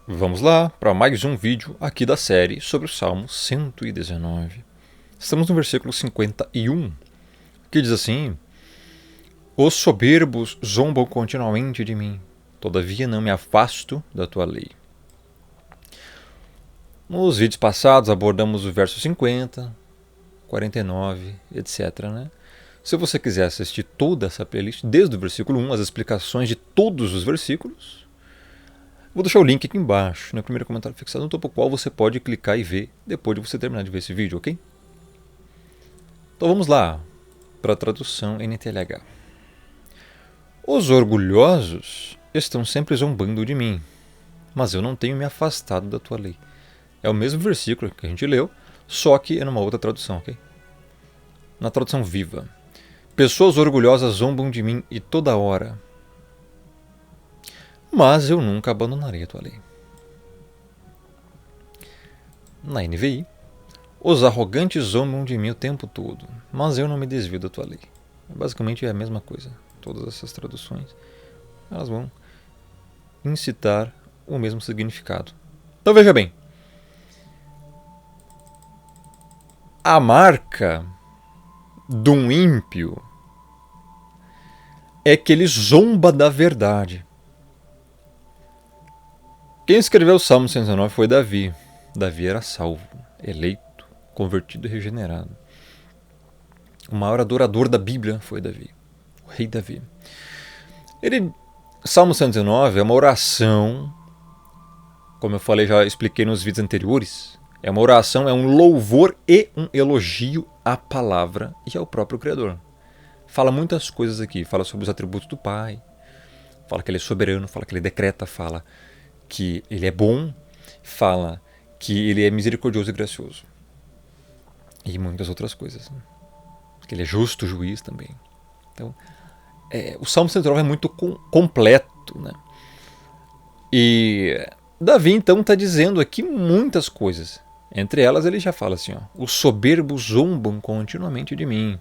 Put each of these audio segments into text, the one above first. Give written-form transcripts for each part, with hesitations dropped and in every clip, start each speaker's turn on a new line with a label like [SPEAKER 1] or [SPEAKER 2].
[SPEAKER 1] Vamos lá para mais um vídeo aqui da série sobre o Salmo 119. Estamos no versículo 51, que diz assim: Os soberbos zombam continuamente de mim, todavia não me afasto da tua lei. Nos vídeos passados abordamos o verso 50, 49, etc. Se você quiser assistir toda essa playlist, desde o versículo 1, as explicações de todos os versículos, vou deixar o link aqui embaixo, no primeiro comentário fixado, no topo qual você pode clicar e ver depois de você terminar de ver esse vídeo, ok? Então vamos lá para a tradução NTLH. Os orgulhosos estão sempre zombando de mim, mas eu não tenho me afastado da tua lei. É o mesmo versículo que a gente leu, só que é numa outra tradução, ok? Na tradução viva. Pessoas orgulhosas zombam de mim e toda hora, mas eu nunca abandonarei a tua lei. Na NVI, os arrogantes zombam de mim o tempo todo, mas eu não me desvio da tua lei. Basicamente é a mesma coisa. Todas essas traduções, elas vão incitar o mesmo significado. Então veja bem. A marca de um ímpio é que ele zomba da verdade. Quem escreveu o Salmo 119 foi Davi. Davi era salvo, eleito, convertido e regenerado. O maior adorador da Bíblia foi Davi, o rei Davi. Salmo 119 é uma oração, como eu falei, já expliquei nos vídeos anteriores. É uma oração, é um louvor e um elogio à palavra e ao próprio Criador. Fala muitas coisas aqui, fala sobre os atributos do Pai, fala que ele é soberano, fala que ele decreta, fala que ele é bom, fala que ele é misericordioso e gracioso. E muitas outras coisas. Que ele é justo juiz também. Então, o Salmo 119 é muito completo. E Davi, então, está dizendo aqui muitas coisas. Entre elas, ele já fala assim: os soberbos zombam continuamente de mim.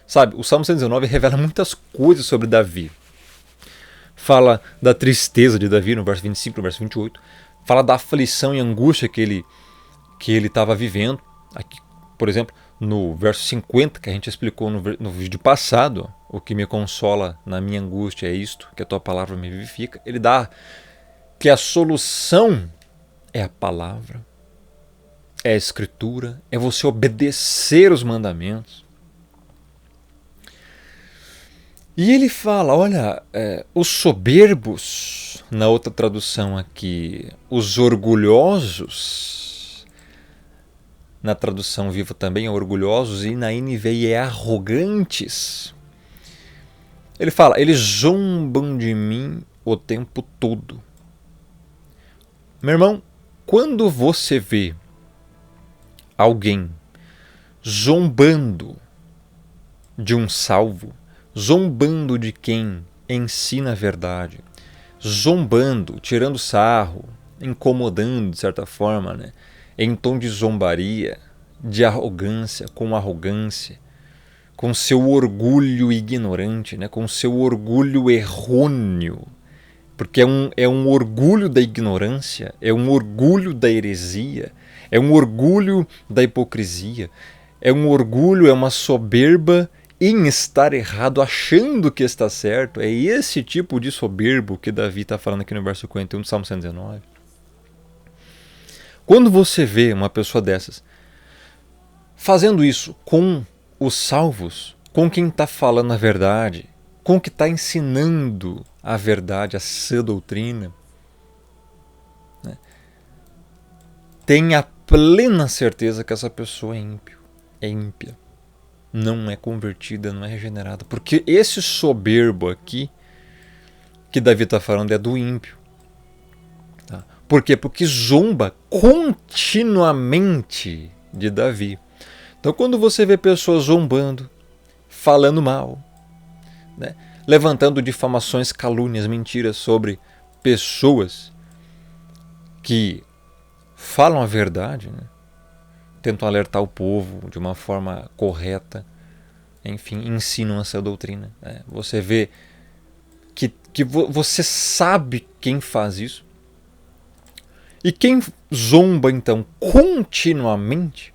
[SPEAKER 1] Sabe, o Salmo 119 revela muitas coisas sobre Davi. Fala da tristeza de Davi no verso 25, no verso 28. Fala da aflição e angústia que ele estava vivendo. Aqui, por exemplo, no verso 50, que a gente explicou no vídeo passado, o que me consola na minha angústia é isto, que a tua palavra me vivifica. Ele dá que a solução é a palavra, é a escritura, é você obedecer os mandamentos. E ele fala, olha, os soberbos, na outra tradução aqui, os orgulhosos, na tradução viva também é orgulhosos, e na NVI é arrogantes. Ele fala, eles zombam de mim o tempo todo. Meu irmão, quando você vê alguém zombando de um salvo, zombando de quem ensina a verdade, zombando, tirando sarro, incomodando de certa forma, em tom de zombaria, de arrogância, com seu orgulho ignorante, com seu orgulho errôneo, porque é um orgulho da ignorância, é um orgulho da heresia, é um orgulho da hipocrisia, é um orgulho, é uma soberba em estar errado, achando que está certo. É esse tipo de soberbo que Davi está falando aqui no verso 51 do Salmo 119. Quando você vê uma pessoa dessas fazendo isso com os salvos, com quem está falando a verdade, com que está ensinando a verdade, a sã doutrina, tenha plena certeza que essa pessoa é ímpio, é ímpia. Não é convertida, não é regenerada. Porque esse soberbo aqui, que Davi está falando, é do ímpio. Tá? Por quê? Porque zomba continuamente de Davi. Então quando você vê pessoas zombando, falando mal, levantando difamações, calúnias, mentiras sobre pessoas que falam a verdade, tentam alertar o povo de uma forma correta, enfim, ensinam essa doutrina. Você vê que você sabe quem faz isso, E quem zomba, então, continuamente,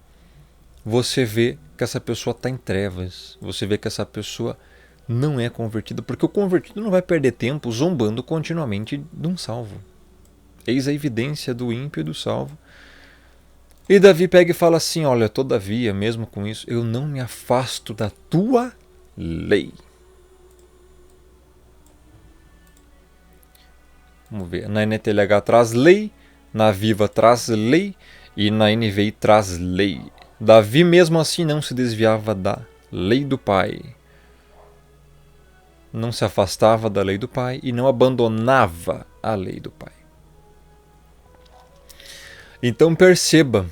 [SPEAKER 1] você vê que essa pessoa está em trevas. Você vê que essa pessoa não é convertida, porque o convertido não vai perder tempo zombando continuamente de um salvo. Eis a evidência do ímpio e do salvo. E Davi pega e fala assim: olha, todavia, mesmo com isso, eu não me afasto da tua lei. Vamos ver. Na NTLH traz lei, na Viva traz lei e na NVI traz lei. Davi mesmo assim não se desviava da lei do Pai. Não se afastava da lei do Pai e não abandonava a lei do Pai. Então perceba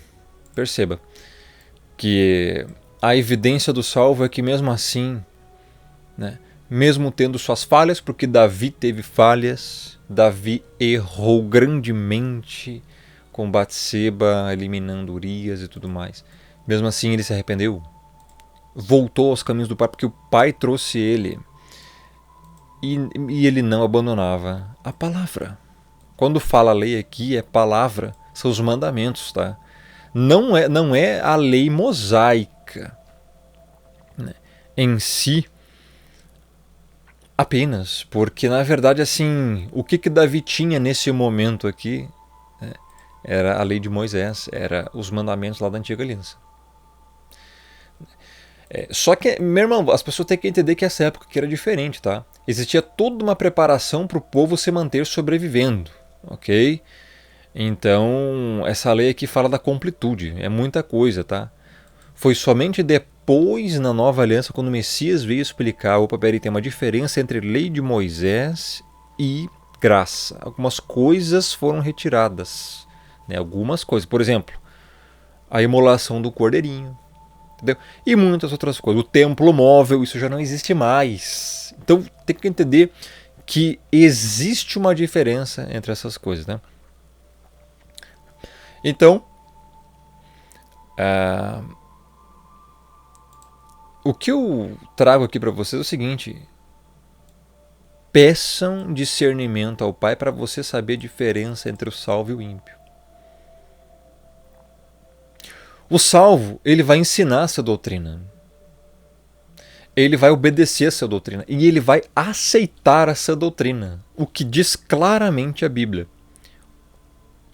[SPEAKER 1] que a evidência do salvo é que mesmo assim, né, mesmo tendo suas falhas, porque Davi teve falhas, Davi errou grandemente com Batseba, eliminando Urias e tudo mais. Mesmo assim ele se arrependeu, voltou aos caminhos do Pai, porque o Pai trouxe ele, e ele não abandonava a palavra. Quando fala lei aqui, é palavra, são os mandamentos, tá? Não é a lei mosaica, né, em si apenas, porque na verdade assim, o que Davi tinha nesse momento aqui, né, era a lei de Moisés, era os mandamentos lá da antiga aliança. Só que, meu irmão, as pessoas têm que entender que essa época aqui era diferente, tá? Existia toda uma preparação para o povo se manter sobrevivendo, ok? Então, essa lei aqui fala da completude, é muita coisa, tá? Foi somente depois, na nova aliança, quando o Messias veio explicar, opa, peraí, tem uma diferença entre lei de Moisés e graça. Algumas coisas foram retiradas, né? Algumas coisas, por exemplo, a imolação do cordeirinho, entendeu? E muitas outras coisas. O templo móvel, isso já não existe mais. Então, tem que entender que existe uma diferença entre essas coisas, né? Então, o que eu trago aqui para vocês é o seguinte: peçam discernimento ao Pai para você saber a diferença entre o salvo e o ímpio. O salvo, ele vai ensinar essa doutrina. Ele vai obedecer essa doutrina e ele vai aceitar essa doutrina, o que diz claramente a Bíblia.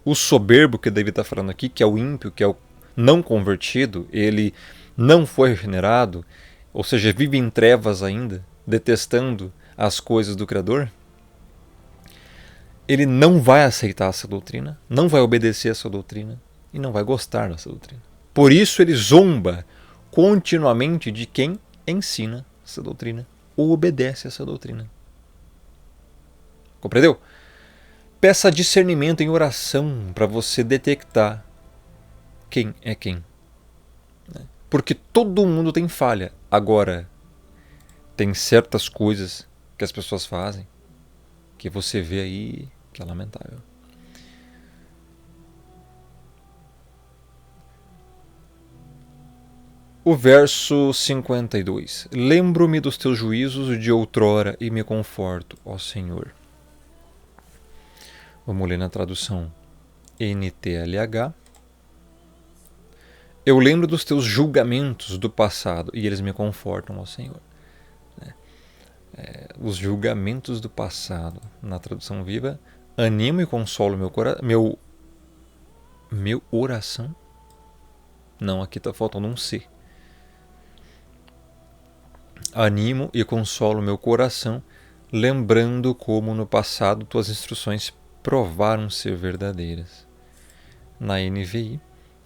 [SPEAKER 1] O soberbo que Davi está falando aqui, que é o ímpio, que é o não convertido, ele não foi regenerado, ou seja, vive em trevas ainda, detestando as coisas do Criador, ele não vai aceitar essa doutrina, não vai obedecer essa doutrina e não vai gostar dessa doutrina. Por isso ele zomba continuamente de quem ensina essa doutrina ou obedece essa doutrina. Compreendeu? Peça discernimento em oração para você detectar quem é quem. Porque todo mundo tem falha. Agora, tem certas coisas que as pessoas fazem que você vê aí que é lamentável. O verso 52. Lembro-me dos teus juízos de outrora e me conforto, ó Senhor. Vamos ler na tradução NTLH. Eu lembro dos teus julgamentos do passado e eles me confortam, ó Senhor. Os julgamentos do passado, na tradução Viva, animo e consolo meu oração. Não, aqui está faltando um C. Animo e consolo meu coração, lembrando como no passado tuas instruções provaram ser verdadeiras. Na NVI,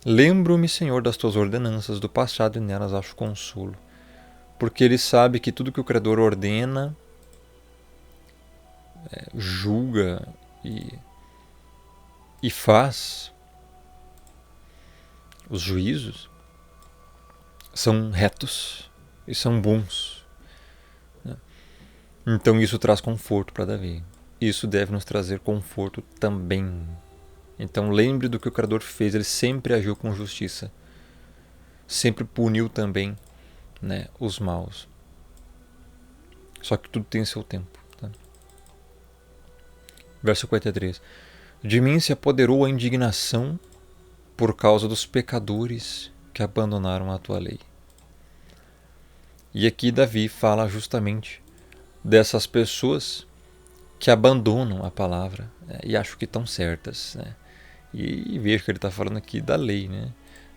[SPEAKER 1] lembro-me, Senhor, das tuas ordenanças do passado e nelas acho consolo. Porque ele sabe que tudo que o Criador ordena, julga e faz, os juízos, são retos e são bons. Então isso traz conforto para Davi. Isso deve nos trazer conforto também. Então lembre do que o Criador fez. Ele sempre agiu com justiça. Sempre puniu também, né, os maus. Só que tudo tem seu tempo. Tá? Verso 43. De mim se apoderou a indignação por causa dos pecadores que abandonaram a tua lei. E aqui Davi fala justamente dessas pessoas que abandonam a palavra, né, e acham que estão certas, né? E vejo que ele está falando aqui da lei, né?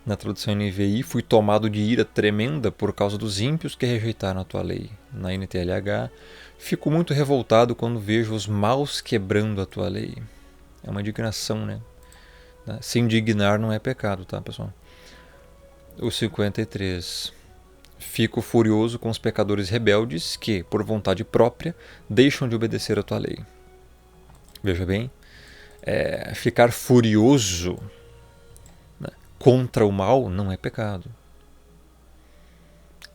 [SPEAKER 1] Na tradução NVI, fui tomado de ira tremenda por causa dos ímpios que rejeitaram a tua lei. Na NTLH, fico muito revoltado quando vejo os maus quebrando a tua lei. É uma indignação, né? Se indignar não é pecado, tá, pessoal? O 53. Fico furioso com os pecadores rebeldes que, por vontade própria, deixam de obedecer a tua lei. Veja bem, ficar furioso, né, contra o mal não é pecado.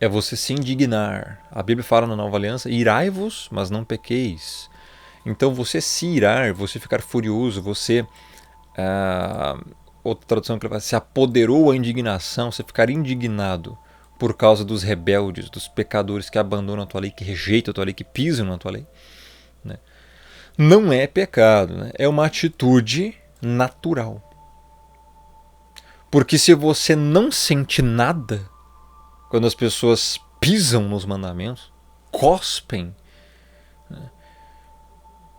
[SPEAKER 1] É você se indignar. A Bíblia fala na Nova Aliança, irai-vos, mas não pequeis. Então você se irar, você ficar furioso, você... outra tradução que ele fala, se apoderou a indignação, você ficar indignado por causa dos rebeldes, dos pecadores que abandonam a tua lei, que rejeitam a tua lei, que pisam na tua lei, né? Não é pecado, né? É uma atitude natural. Porque se você não sente nada quando as pessoas pisam nos mandamentos, cospem, né,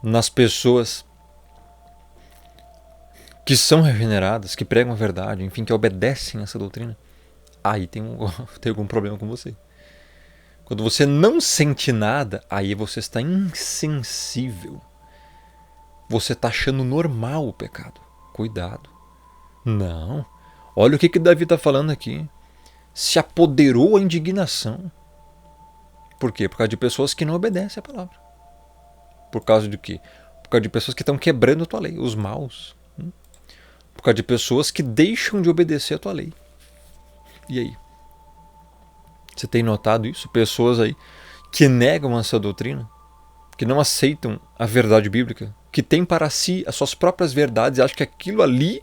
[SPEAKER 1] nas pessoas que são regeneradas, que pregam a verdade, enfim, que obedecem a essa doutrina, aí tem algum problema com você. Quando você não sente nada, aí você está insensível. Você está achando normal o pecado. Cuidado. Não. Olha o que Davi está falando aqui. Se apoderou a indignação. Por quê? Por causa de pessoas que não obedecem a palavra. Por causa de quê? Por causa de pessoas que estão quebrando a tua lei, os maus. Por causa de pessoas que deixam de obedecer a tua lei. E aí? Você tem notado isso? Pessoas aí que negam essa doutrina, que não aceitam a verdade bíblica, que têm para si as suas próprias verdades e acham que aquilo ali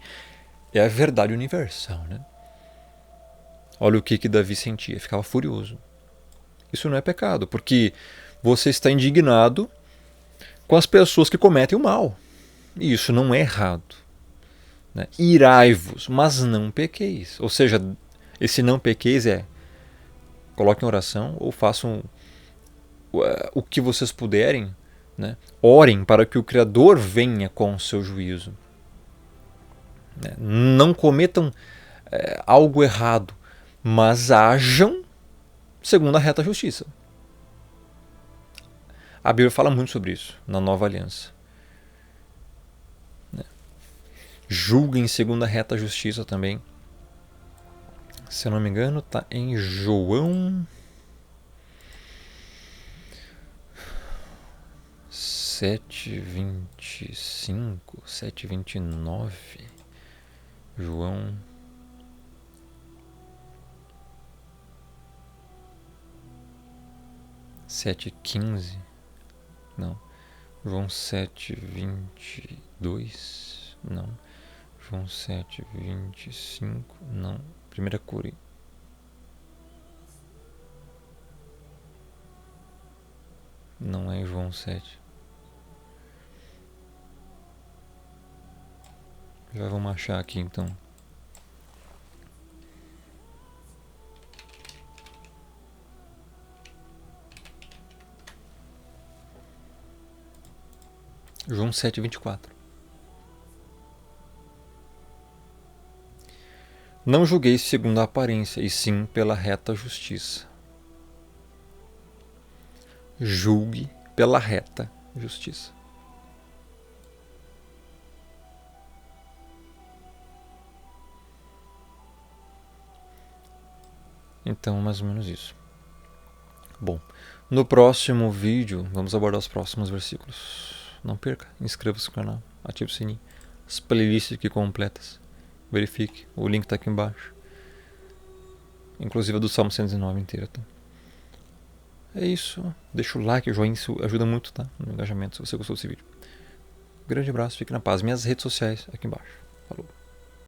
[SPEAKER 1] é a verdade universal, né? Olha o que Davi sentia, ficava furioso. Isso não é pecado, porque você está indignado com as pessoas que cometem o mal. E isso não é errado, né? Irai-vos, mas não pequeis. Ou seja, esse não pequeis coloquem oração ou façam o que vocês puderem, né? Orem para que o Criador venha com o seu juízo. Não cometam algo errado, mas ajam segundo a reta justiça. A Bíblia fala muito sobre isso na Nova Aliança. Julguem segundo a reta justiça também. Se eu não me engano, está em João 7:25, 7:29. João 7:15. Não. João 7:22. Não. João 7:25. Não. 1 Coríntios. Não é João 7. Já vamos achar aqui então. João 7:24. Não julgueis segundo a aparência, e sim pela reta justiça. Julgue pela reta justiça. Então, mais ou menos isso. Bom, no próximo vídeo, vamos abordar os próximos versículos. Não perca, inscreva-se no canal, ative o sininho, as playlists aqui completas. Verifique, o link está aqui embaixo. Inclusive a do Salmo 109 inteira. Tá? É isso. Deixa o like, o joinha, isso ajuda muito, tá? No engajamento, se você gostou desse vídeo. Um grande abraço, fique na paz. Minhas redes sociais aqui embaixo. Falou.